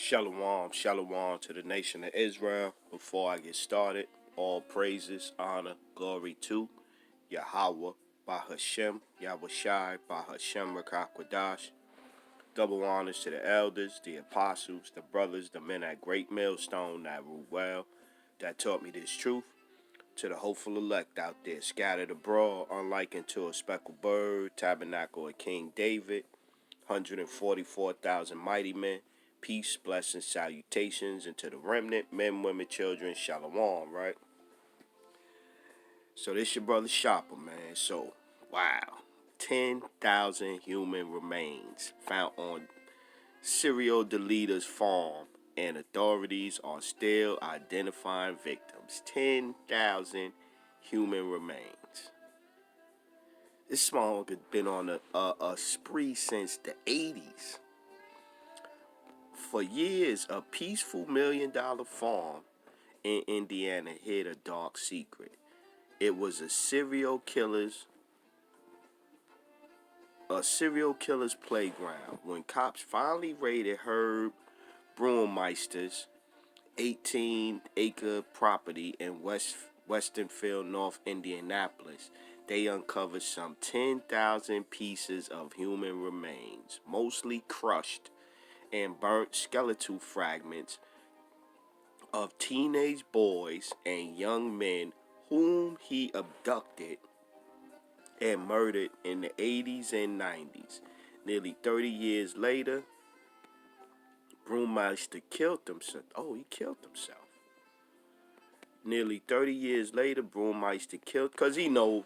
Shalom, shalom to the nation of Israel. Before I get started, all praises, honor, glory to Yahweh, by Hashem, Yahushai, by Hashem Rakakwadash. Double honors to the elders, the apostles, the brothers, the men at Great Millstone that rule well, that taught me this truth. To the hopeful elect out there, scattered abroad, unlike unto a speckled bird, tabernacle of King David, 144,000 mighty men. Peace, blessings, salutations, and to the remnant, men, women, children, shalom, right? So this your brother Shopper, man. So, wow. 10,000 human remains found on serial deleter's farm, and authorities are still identifying victims. 10,000 human remains. This smog has been on a spree since the 80s. For years, a peaceful $1 million farm in Indiana hid a dark secret. It was a serial killer's playground. When cops finally raided Herb Brewmeister's 18-acre property in Westernfield, North Indianapolis, they uncovered some 10,000 pieces of human remains, mostly crushed and burnt skeletal fragments of teenage boys and young men whom he abducted and murdered in the 80s and 90s. Nearly 30 years later, Brewmeister killed himself. Oh, he killed himself. Nearly 30 years later, Brewmeister killed, cause he know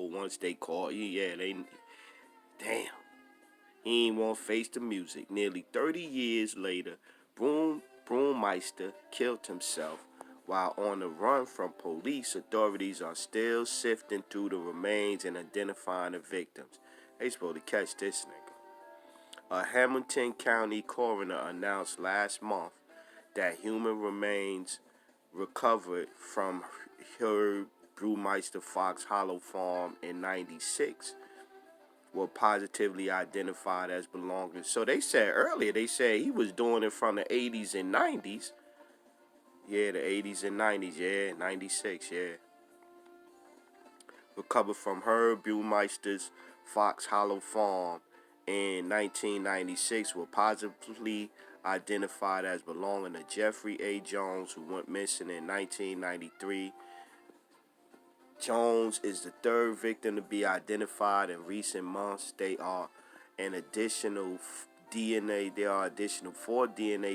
once they caught, damn. He ain't want to face the music. Nearly 30 years later, Brewmeister killed himself while on the run from police. Authorities are still sifting through the remains and identifying the victims. They supposed to catch this nigga. A Hamilton County coroner announced last month that human remains recovered from Herb Brewmeister Fox Hollow Farm in '96 were positively identified as belonging. So they said earlier, he was doing it from the 80s and 90s. Yeah, the 80s and 90s, yeah, 96, yeah. Recovered from Herb Brewmeister's Fox Hollow Farm in 1996 were positively identified as belonging to Jeffrey A. Jones, who went missing in 1993. Jones is the third victim to be identified in recent months. There are additional 4 DNA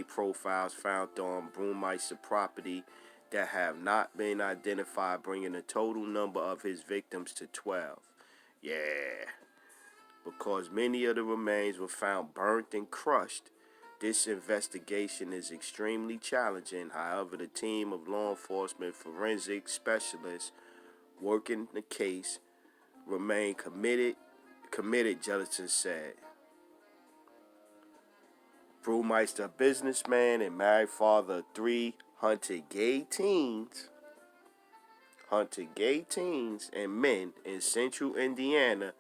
profiles found on Brewmeister property that have not been identified, bringing the total number of his victims to 12. Yeah, because many of the remains were found burnt and crushed. This investigation is extremely challenging. However, the team of law enforcement forensic specialists working the case remain committed, Jellison said. Brewmeister, a businessman and married father of 3, hunted gay teens and men in central Indiana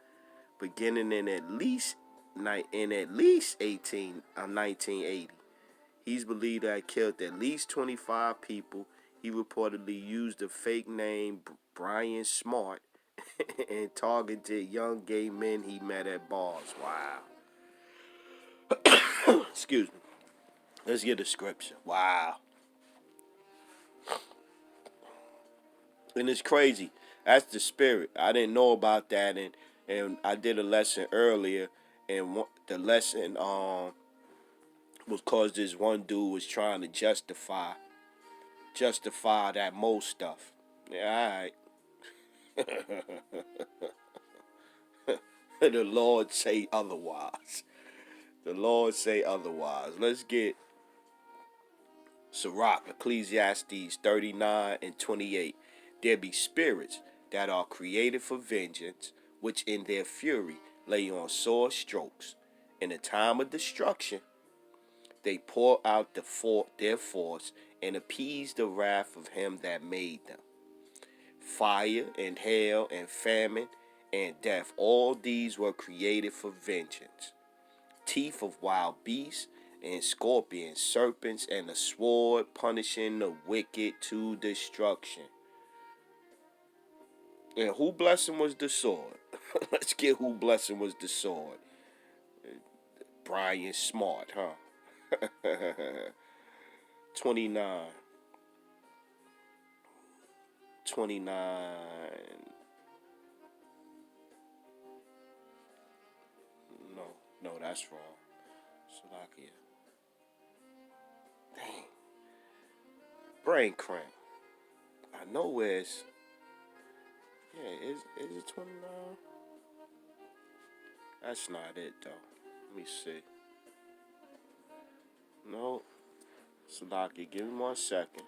beginning in at least 1980. He's believed to have killed at least 25 people. He reportedly used a fake name, Brian Smart, and targeted young gay men he met at bars. Wow. Excuse me. Let's get a scripture. Wow. And it's crazy. That's the spirit. I didn't know about that, and I did a lesson earlier, and the lesson was because this one dude was trying to justify that most stuff. Yeah, all right. The Lord say otherwise. Let's get Sirach, Ecclesiastes 39 and 28. There be spirits that are created for vengeance, which in their fury lay on sore strokes. In the time of destruction, they pour out their force and appease the wrath of him that made them. Fire and hail and famine and death, all these were created for vengeance. teeth of wild beasts, and scorpions, serpents, and the sword, punishing the wicked to destruction. And who blessing was the sword? Let's get who blessing was the sword. Brian Smart, huh? 29. 29. No, no, that's wrong. Slovakia. Dang. Brain cramp. I know where it's. Yeah, is it 29? That's not it, though. Let me see. No. Slovakia, give me 1 second.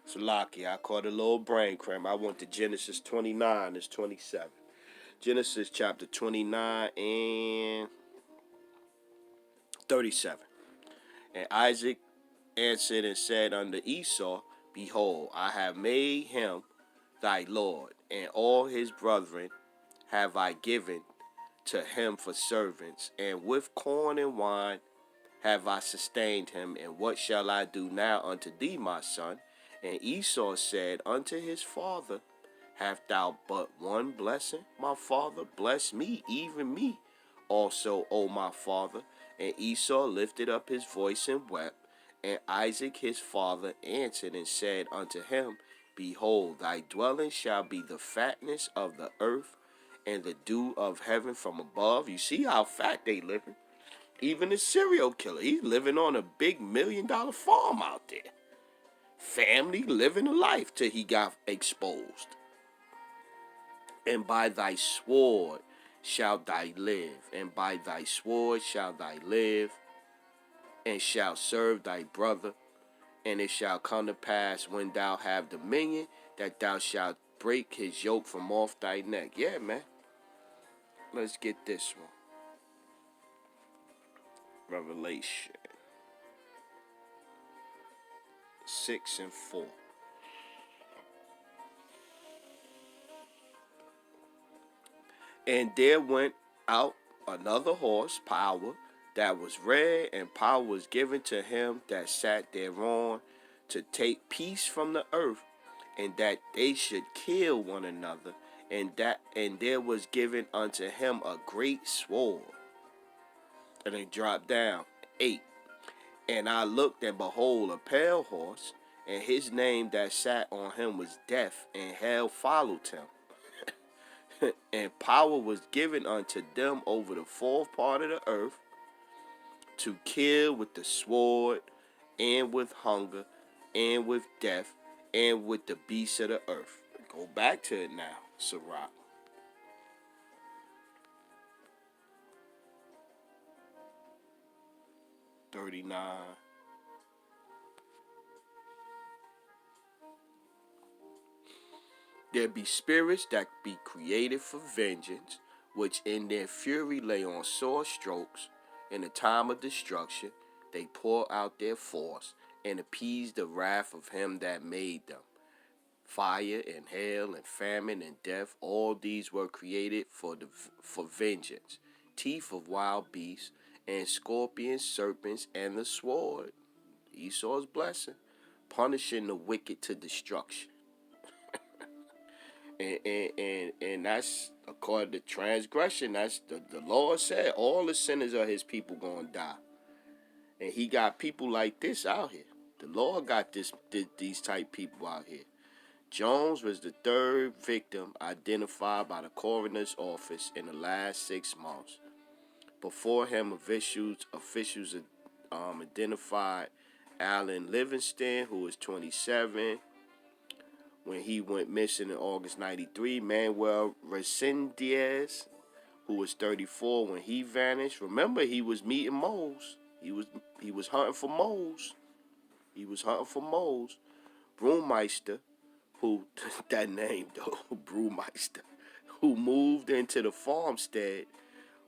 Slovakia, I caught a little brain cramp. I went to Genesis 29, it's 27. Genesis chapter 29 and 37. And Isaac answered and said unto Esau, Behold, I have made him thy Lord, and all his brethren have I given to him for servants, and with corn and wine have I sustained him, and what shall I do now unto thee, my son? And Esau said unto his father, Hast thou but one blessing, my father? Bless me, even me also, O my father. And Esau lifted up his voice and wept. And Isaac his father answered and said unto him, Behold, thy dwelling shall be the fatness of the earth, and the dew of heaven from above. You see how fat they living? Even the serial killer, he's living on a big $1 million farm out there. Family living a life till he got exposed. And by thy sword shalt thou live, and by thy sword shalt thou live, and shalt serve thy brother. And it shall come to pass when thou have dominion, that thou shalt break his yoke from off thy neck. Yeah, man. Let's get this one. Revelation 6 and 4. And there went out another horse, power, that was red, and power was given to him that sat thereon, to take peace from the earth, and that they should kill one another, and there was given unto him a great sword. And it dropped down. 8. And I looked, and behold, a pale horse, and his name that sat on him was Death, and hell followed him. And power was given unto them over the fourth part of the earth, to kill with the sword, and with hunger, and with death, and with the beasts of the earth. Go back to it now, Sirach. 39. There be spirits that be created for vengeance, which in their fury lay on sore strokes. In the time of destruction, they pour out their force, and appease the wrath of him that made them. Fire and hail and famine and death, all these were created for vengeance. Teeth of wild beasts, and scorpions, serpents, and the sword. Esau's blessing, punishing the wicked to destruction. And that's according to transgression. That's the Lord said all the sinners of his people gonna die. And he got people like this out here. The Lord got these type people out here. Jones was the third victim identified by the coroner's office in the last 6 months. Before him, officials identified Alan Livingston, who was 27, when he went missing in August 93. Manuel Resendez, who was 34 when he vanished. Remember, he was meeting moles. He was hunting for moles. Brewmeister, who, that name though, Brewmeister, who moved into the farmstead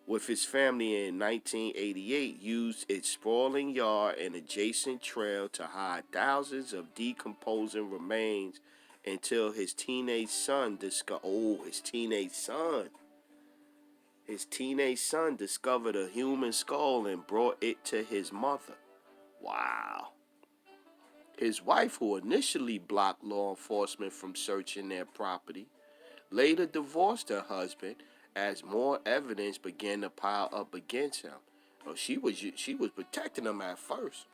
with his family in 1988, used its sprawling yard and adjacent trail to hide thousands of decomposing remains until his teenage son discovered a human skull and brought it to his mother. Wow. His wife, who initially blocked law enforcement from searching their property, later divorced her husband as more evidence began to pile up against him. Well, she was protecting him at first.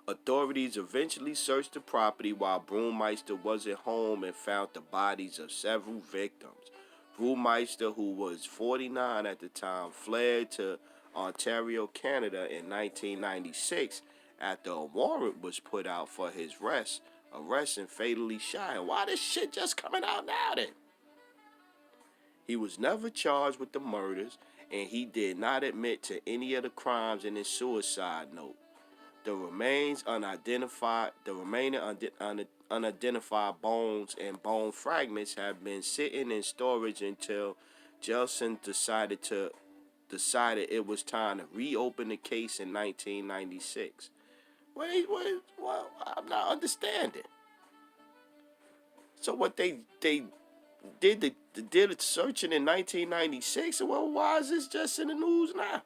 Authorities eventually searched the property while Brewmeister wasn't home and found the bodies of several victims. Brewmeister, who was 49 at the time, fled to Ontario, Canada in 1996 after a warrant was put out for his arrest and fatally shot him. Why this shit just coming out now then? He was never charged with the murders, and he did not admit to any of the crimes in his suicide note. The remaining unidentified bones and bone fragments have been sitting in storage until Jelson decided it was time to reopen the case in 1996. Wait, I'm not understanding. So what they did the searching in 1996, well, why is this just in the news now?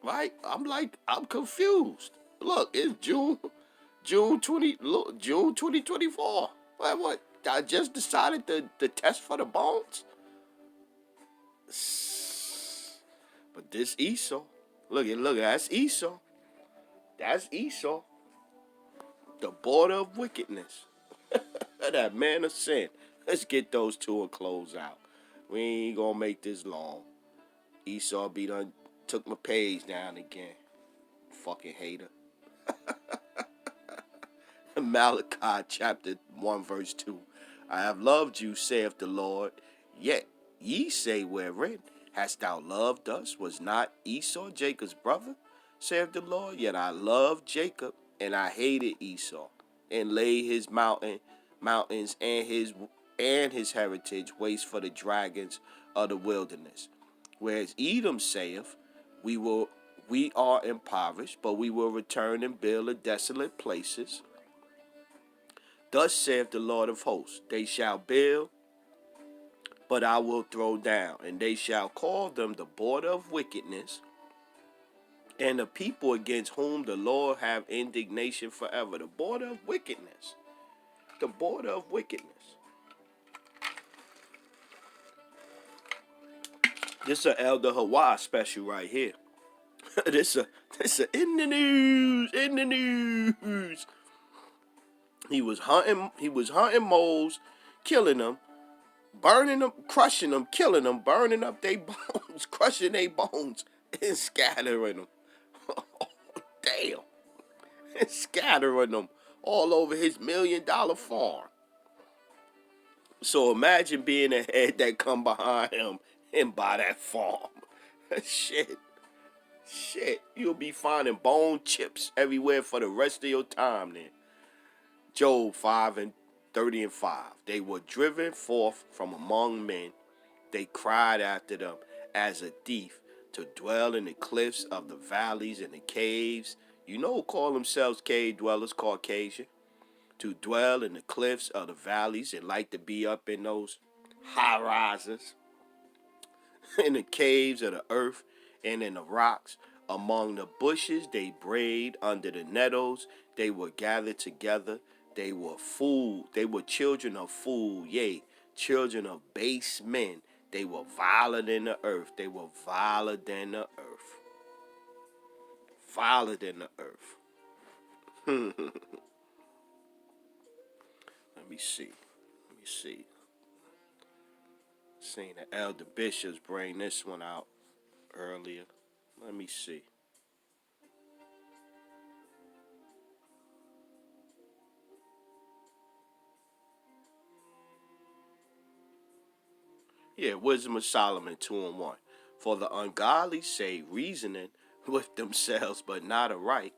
Right? I'm confused. Look, it's June 2024. What? I just decided to test for the bones. But this Esau, look, that's Esau. That's Esau. The border of wickedness. That man of sin. Let's get those two and close out. We ain't gonna make this long. Esau took my page down again. Fucking hater. Malachi chapter 1 verse 2. I have loved you, saith the Lord. Yet ye say, wherein hast thou loved us? Was not Esau Jacob's brother, saith the Lord? Yet I loved Jacob, and I hated Esau, and laid his mountains and his heritage waste for the dragons of the wilderness. Whereas Edom saith, we are impoverished, but we will return and build the desolate places. Thus saith the Lord of hosts, they shall build, but I will throw down, and they shall call them the border of wickedness, and the people against whom the Lord have indignation forever. The border of wickedness. The border of wickedness. This is an Elder Hawa special right here. This a in the news. He was hunting moles, killing them, burning them, crushing them, killing them, burning up their bones, crushing their bones, and scattering them. Oh, damn. And scattering them all over his $1 million farm. So imagine being a head that come behind him and buy that farm. Shit. You'll be finding bone chips everywhere for the rest of your time then. Job 5:30-5. They were driven forth from among men. They cried after them as a thief, to dwell in the cliffs of the valleys and the caves. You know who call themselves cave dwellers, Caucasian? To dwell in the cliffs of the valleys and like to be up in those high rises. In the caves of the earth and in the rocks. Among the bushes they brayed, under the nettles they were gathered together. They were children of fool, yea, children of base men. They were viler than the earth. Let me see. Seen the elder bishops bring this one out earlier. Let me see. Yeah, Wisdom of Solomon 2:1. For the ungodly say, reasoning with themselves, but not aright.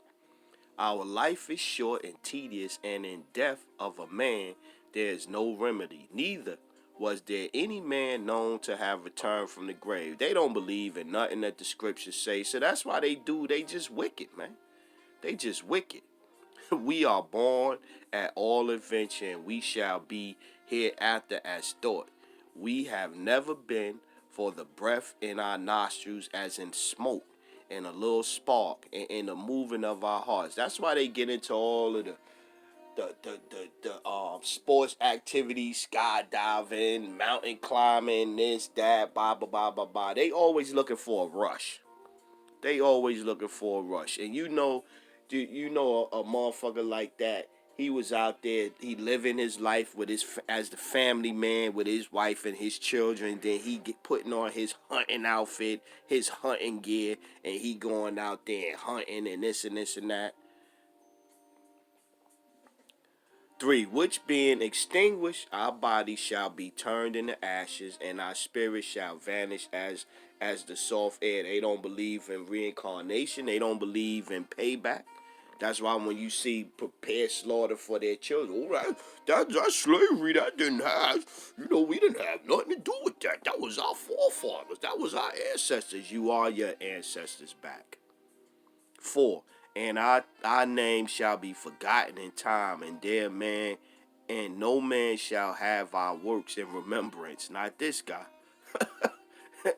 Our life is short and tedious, and in death of a man there is no remedy, neither Was there any man known to have returned from the grave? They don't believe in nothing that the scriptures say. So that's why they just wicked, man. They just wicked. We are born at all adventure, and we shall be hereafter as thought. We have never been, for the breath in our nostrils as in smoke, and a little spark, and in the moving of our hearts. That's why they get into all of the sports activities, skydiving, mountain climbing, this, that, blah, blah, blah, blah, blah. They always looking for a rush. They always looking for a rush. And a motherfucker like that, he was out there, he living his life with his, as the family man with his wife and his children. Then he get putting on his hunting outfit, his hunting gear, and he going out there and hunting and this and this and that. 3. Which being extinguished, our body shall be turned into ashes, and our spirit shall vanish as the soft air. They don't believe in reincarnation. They don't believe in payback. That's why when you see prepare slaughter for their children, oh, that's slavery. That didn't have, we didn't have nothing to do with that. That was our forefathers. That was our ancestors. You are your ancestors back. 4. And our name shall be forgotten in time, and no man shall have our works in remembrance. Not this guy.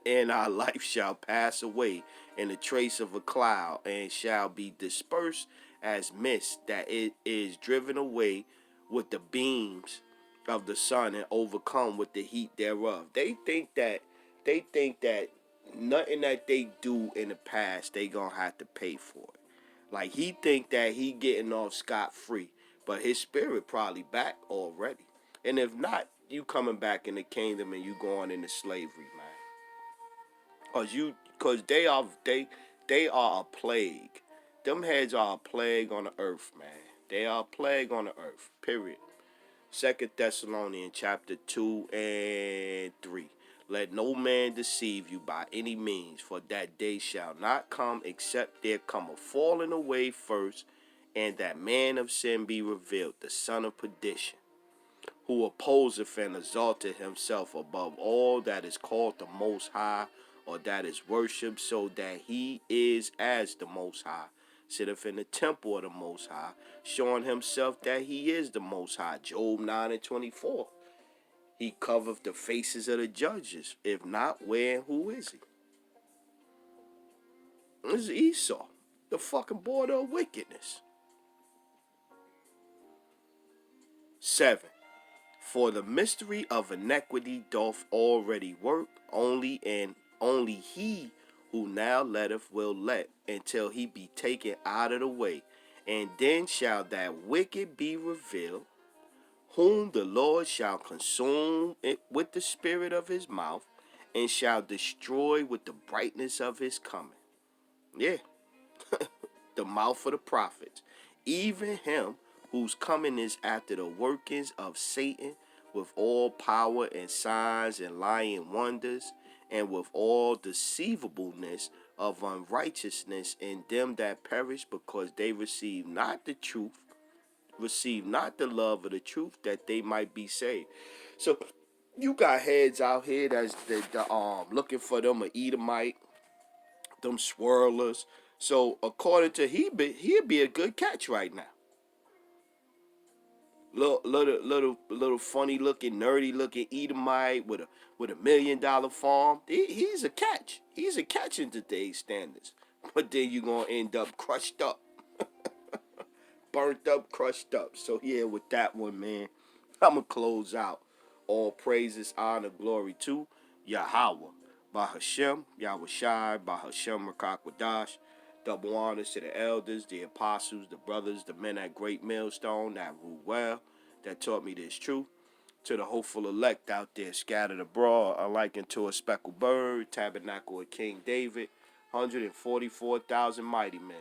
And our life shall pass away in the trace of a cloud, and shall be dispersed as mist that it is driven away with the beams of the sun, and overcome with the heat thereof. They think that nothing that they do in the past they gonna have to pay for it. Like, he think that he getting off scot-free, but his spirit probably back already. And if not, you coming back in the kingdom and you going into slavery, man. Cause they are a plague. Them heads are a plague on the earth, man. They are a plague on the earth. Period. 2 Thessalonians chapter 2 and 3. Let no man deceive you by any means, for that day shall not come except there come a falling away first, and that man of sin be revealed, the son of perdition, who opposeth and exalteth himself above all that is called the Most High, or that is worshipped, so that he is as the Most High, sitteth in the temple of the Most High, showing himself that he is the Most High. Job 9 and 24. He covereth the faces of the judges. If not, where and who is he? This is Esau, the fucking border of wickedness. 7. For the mystery of iniquity doth already work, only he who now letteth will let, until he be taken out of the way. And then shall that wicked be revealed, whom the Lord shall consume with the spirit of his mouth, and shall destroy with the brightness of his coming. Yeah, the mouth of the prophets, even him whose coming is after the workings of Satan, with all power and signs and lying wonders, and with all deceivableness of unrighteousness in them that perish, because they receive not the truth, receive not the love of the truth, that they might be saved. So you got heads out here that's looking for them a Edomyte, them swirlers. So according to he'd be a good catch right now. Little funny looking, nerdy looking Edomyte with a $1 million farm. He's a catch. He's a catch in today's standards. But then you're gonna end up crushed up. Burnt up, crushed up. So yeah, with that one, man, I'ma close out. All praises, honor, glory to Yahweh. By Hashem, Yahweh Shai, by Hashem Rakakwadash. Double honors to the elders, the apostles, the brothers, the men at Great Millstone that rule well, that taught me this truth. To the hopeful elect out there scattered abroad, alike unto a speckled bird, tabernacle of King David, 144,000 mighty men.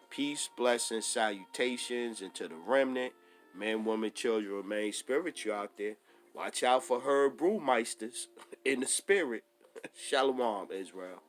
Peace, blessings, salutations, and to the remnant, men, women, children, remain spiritual out there. Watch out for her brewmeisters in the spirit. Shalom, Israel.